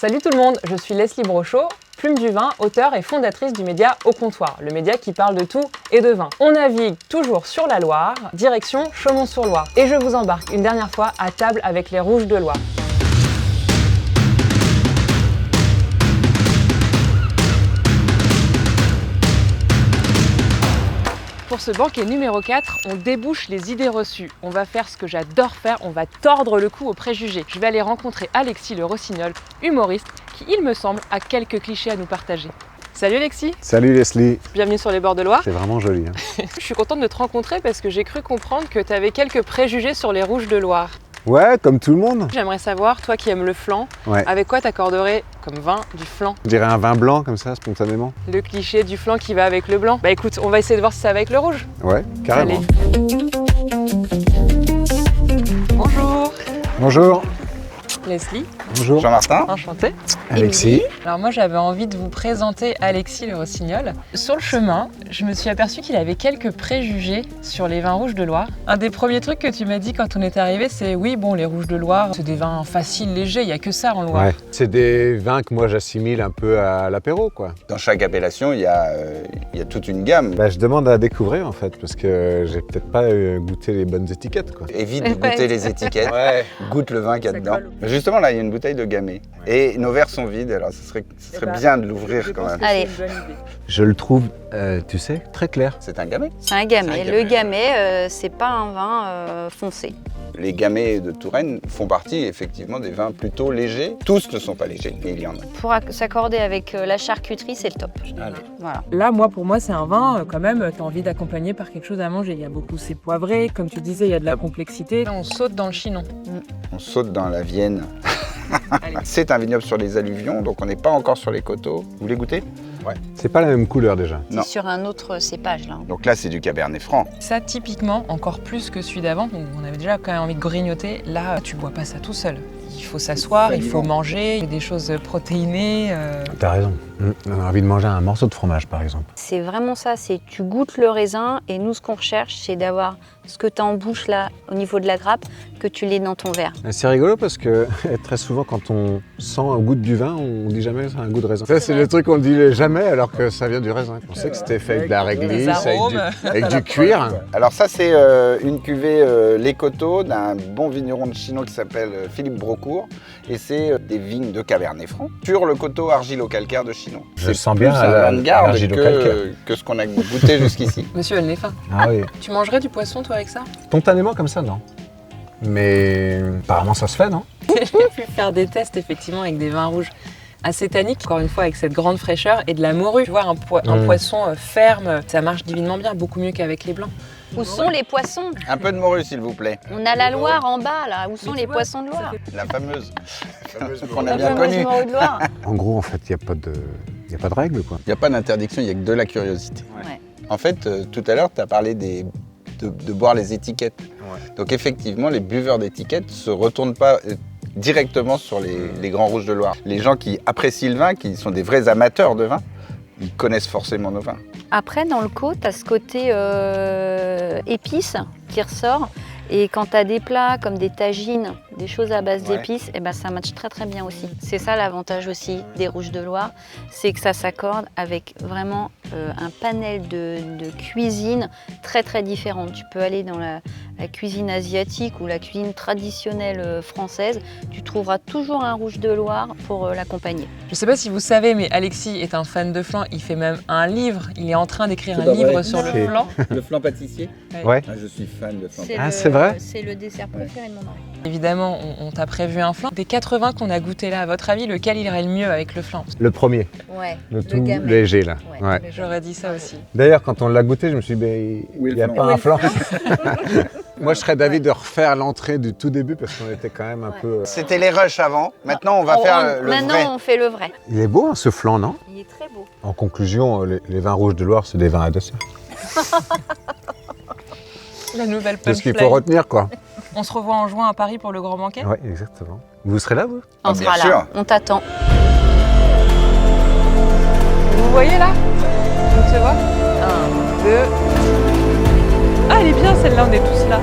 Salut tout le monde, je suis Leslie Brochot, plume du vin, auteure et fondatrice du média Au Comptoir, le média qui parle de tout et de vin. On navigue toujours sur la Loire, direction Chaumont-sur-Loire. Et je vous embarque une dernière fois à table avec les Rouges de Loire. Pour ce banquet numéro 4, on débouche les idées reçues. On va faire ce que j'adore faire, on va tordre le cou aux préjugés. Je vais aller rencontrer Alexis Le Rossignol, humoriste, qui, il me semble, a quelques clichés à nous partager. Salut Alexis. Salut Leslie. Bienvenue sur les bords de Loire. C'est vraiment joli. Hein. Je suis contente de te rencontrer parce que j'ai cru comprendre que tu avais quelques préjugés sur les Rouges de Loire. Ouais, comme tout le monde. J'aimerais savoir, toi qui aimes le flan, avec quoi t'accorderais comme vin du flan? Je dirais un vin blanc comme ça, spontanément. Le cliché du flan qui va avec le blanc. Bah écoute, on va essayer de voir si ça va avec le rouge. Ouais, carrément. Allez. Bonjour. Bonjour. Leslie. Bonjour. Jean-Martin. Enchanté. Alexis. Alors moi j'avais envie de vous présenter Alexis Le Rossignol. Sur le chemin, je me suis aperçue qu'il avait quelques préjugés sur les vins rouges de Loire. Un des premiers trucs que tu m'as dit quand on est arrivé, c'est oui bon les rouges de Loire, c'est des vins faciles, légers, il n'y a que ça en Loire. Ouais. C'est des vins que moi j'assimile un peu à l'apéro quoi. Dans chaque appellation, il y a toute une gamme. Bah, je demande à découvrir en fait, parce que j'ai peut-être pas goûté les bonnes étiquettes quoi. Évite de goûter les étiquettes. Ouais. Goûte le vin qu'il y a dedans. Justement là, il y a une bouteille de gamay. Et nos verres sont vides, alors ce serait bien de l'ouvrir quand même. Allez. Je le trouve, tu sais, très clair. C'est un gamay. C'est un gamay. Le gamay, c'est pas un vin foncé. Les gamay de Touraine font partie effectivement des vins plutôt légers. Tous ne sont pas légers, mais il y en a. Pour s'accorder avec la charcuterie, c'est le top. Allez. Voilà. Là, moi, pour moi, c'est un vin, quand même, tu as envie d'accompagner par quelque chose à manger. Il y a beaucoup, c'est poivré, comme tu disais, il y a de la complexité. Là, on saute dans le chinon. On saute dans la Vienne. C'est un vignoble sur les alluvions, donc on n'est pas encore sur les coteaux. Vous voulez goûter? Ouais. C'est pas la même couleur déjà. Non. C'est sur un autre cépage là. Donc là, c'est du Cabernet Franc. Ça, typiquement, encore plus que celui d'avant, donc on avait déjà quand même envie de grignoter. Là, tu bois pas ça tout seul. Il faut s'asseoir, il faut manger, des choses protéinées. T'as raison. On a envie de manger un morceau de fromage par exemple. C'est vraiment ça, c'est tu goûtes le raisin et nous ce qu'on recherche c'est d'avoir ce que tu as en bouche là au niveau de la grappe que tu l'aies dans ton verre. C'est rigolo parce que très souvent quand on sent un goût du vin, on dit jamais c'est un goût de raisin. Ça c'est le truc qu'on dit jamais alors que ça vient du raisin. On sait que c'était fait avec de la réglisse, avec du cuir. Alors ça c'est une cuvée Les Coteaux d'un bon vigneron de Chinon qui s'appelle Philippe Brocourt et c'est des vignes de Cabernet Franc sur le coteau argilo-calcaire de Chinon. Je sens bien un vin de garde l'argilo-calcaire que ce qu'on a goûté jusqu'ici. Monsieur, elle n'est faim. Ah oui. Tu mangerais du poisson, toi, avec ça? Spontanément comme ça, non. Mais apparemment ça se fait, non? J'ai pu faire des tests, effectivement, avec des vins rouges assez tanniques, encore une fois avec cette grande fraîcheur et de la morue. Tu vois, un poisson ferme, ça marche divinement bien, beaucoup mieux qu'avec les blancs. Où sont les poissons? Un peu de morue s'il vous plaît. On a la Loire en bas là, où sont les poissons de Loire? La fameuse qu'on a La bien fameuse connue. morue de Loire. En gros, en fait, il n'y a pas de règle, quoi. Il n'y a pas d'interdiction, il n'y a que de la curiosité. Ouais. En fait, tout à l'heure, tu as parlé de boire les étiquettes. Ouais. Donc effectivement, les buveurs d'étiquettes ne se retournent pas directement sur les grands rouges de Loire. Les gens qui apprécient le vin, qui sont des vrais amateurs de vin, ils connaissent forcément nos vins. Après, dans le côte, tu as ce côté épices qui ressort. Et quand tu as des plats comme des tagines, des choses à base d'épices, et ben ça matche très très bien aussi. C'est ça l'avantage aussi des rouges de Loire, c'est que ça s'accorde avec vraiment un panel de cuisine très très différente. Tu peux aller dans la cuisine asiatique ou la cuisine traditionnelle française, tu trouveras toujours un rouge de Loire pour l'accompagner. Je ne sais pas si vous savez, mais Alexis est un fan de flan. Il fait même un livre. Il est en train d'écrire un livre sur le flan. Le flan pâtissier. Ouais. Ah, je suis fan de flan. C'est vrai? C'est le dessert préféré de mon mari. Évidemment, on t'a prévu un flan. Des 80 qu'on a goûté là, à votre avis, lequel irait le mieux avec le flan? Le premier, Ouais, le tout gamay. léger là. Ouais. Ouais. J'aurais dit ça aussi. D'ailleurs, quand on l'a goûté, je me suis dit, il n'y a pas un flan. Moi, je serais d'avis de refaire l'entrée du tout début parce qu'on était quand même un peu. C'était les rushs avant, maintenant on va faire le Maintenant, vrai. on fait le vrai. Il est beau hein, ce flan, non? Il est très beau. En conclusion, les vins rouges de Loire, c'est des vins à dessert. La nouvelle C'est ce qu'il faut punchline. retenir, quoi. On se revoit en juin à Paris pour le grand banquet. Oui, exactement. Vous serez là, vous? On Ah, bien sera là, sûr. on t'attend. Vous voyez là? On se voit 1, 2. Ah, elle est bien celle-là, on est tous là.